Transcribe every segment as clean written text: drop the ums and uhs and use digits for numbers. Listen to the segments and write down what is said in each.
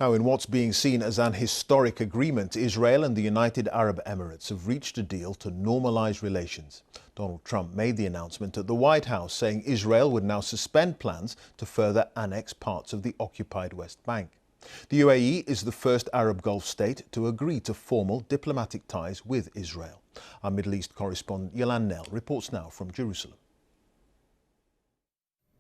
Now, in what's being seen as an historic agreement, Israel and the United Arab Emirates have reached a deal to normalise relations. Donald Trump made the announcement at the White House, saying Israel would now suspend plans to further annex parts of the occupied West Bank. The UAE is the first Arab Gulf state to agree to formal diplomatic ties with Israel. Our Middle East correspondent Yolande Knell reports now from Jerusalem.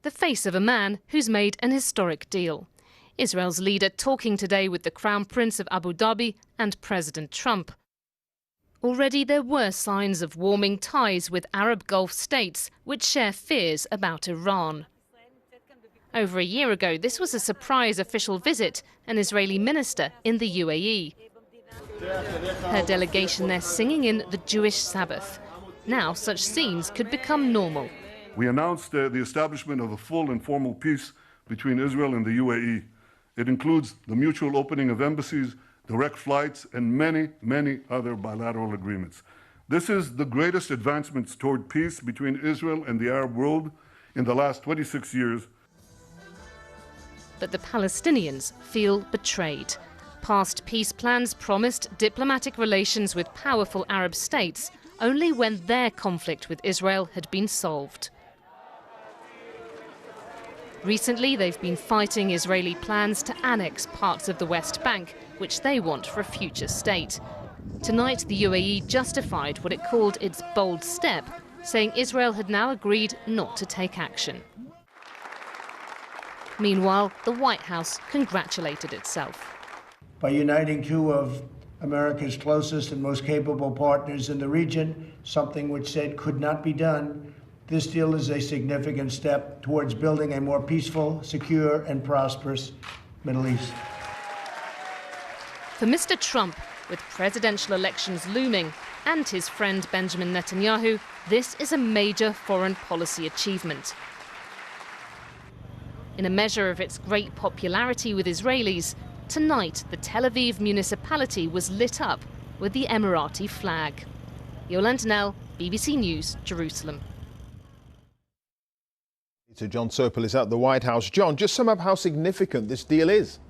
The face of a man who's made an historic deal. Israel's leader talking today with the Crown Prince of Abu Dhabi and President Trump. Already there were signs of warming ties with Arab Gulf states which share fears about Iran. Over a year ago, this was a surprise official visit, an Israeli minister in the UAE. Her delegation there singing in the Jewish Sabbath. Now such scenes could become normal. We announced the establishment of a full and formal peace between Israel and the UAE. It includes the mutual opening of embassies, direct flights, and many, many other bilateral agreements. This is the greatest advancements toward peace between Israel and the Arab world in the last 26 years. But the Palestinians feel betrayed. Past peace plans promised diplomatic relations with powerful Arab states only when their conflict with Israel had been solved. Recently, they've been fighting Israeli plans to annex parts of the West Bank, which they want for a future state. Tonight, the UAE justified what it called its bold step, saying Israel had now agreed not to take action. Meanwhile, the White House congratulated itself. By uniting two of America's closest and most capable partners in the region, something which said could not be done, this deal is a significant step towards building a more peaceful, secure, and prosperous Middle East. For Mr. Trump, with presidential elections looming, and his friend Benjamin Netanyahu, this is a major foreign policy achievement. In a measure of its great popularity with Israelis, tonight the Tel Aviv municipality was lit up with the Emirati flag. Yolande Knell, BBC News, Jerusalem. Jon Sopel is at the White House. John, just sum up how significant this deal is.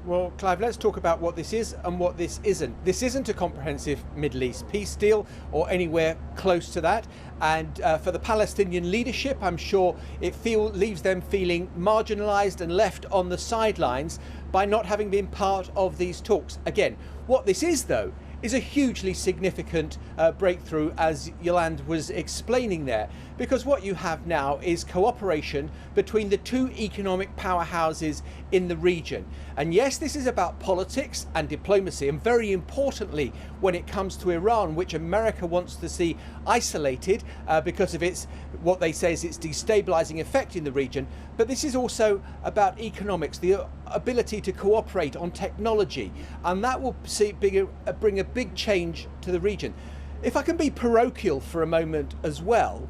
Well, Clive, let's talk about what this is and what this isn't. This isn't a comprehensive Middle East peace deal or anywhere close to that. And for the Palestinian leadership, I'm sure it leaves them feeling marginalised and left on the sidelines by not having been part of these talks. Again, what this is, though, is a hugely significant breakthrough, as Yolande was explaining there, because what you have now is cooperation between the two economic powerhouses in the region. And yes, this is about politics and diplomacy, and very importantly, when it comes to Iran, which America wants to see isolated because of its, what they say is its destabilizing effect in the region. But this is also about economics, the ability to cooperate on technology, and that will bring a big change to the region. If I can be parochial for a moment as well,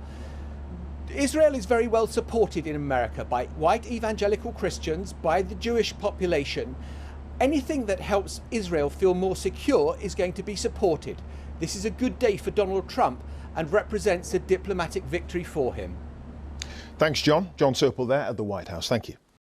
Israel is very well supported in America by white evangelical Christians, by the Jewish population. Anything that helps Israel feel more secure is going to be supported. This is a good day for Donald Trump and represents a diplomatic victory for him. Thanks, John. Jon Sopel there at the White House. Thank you.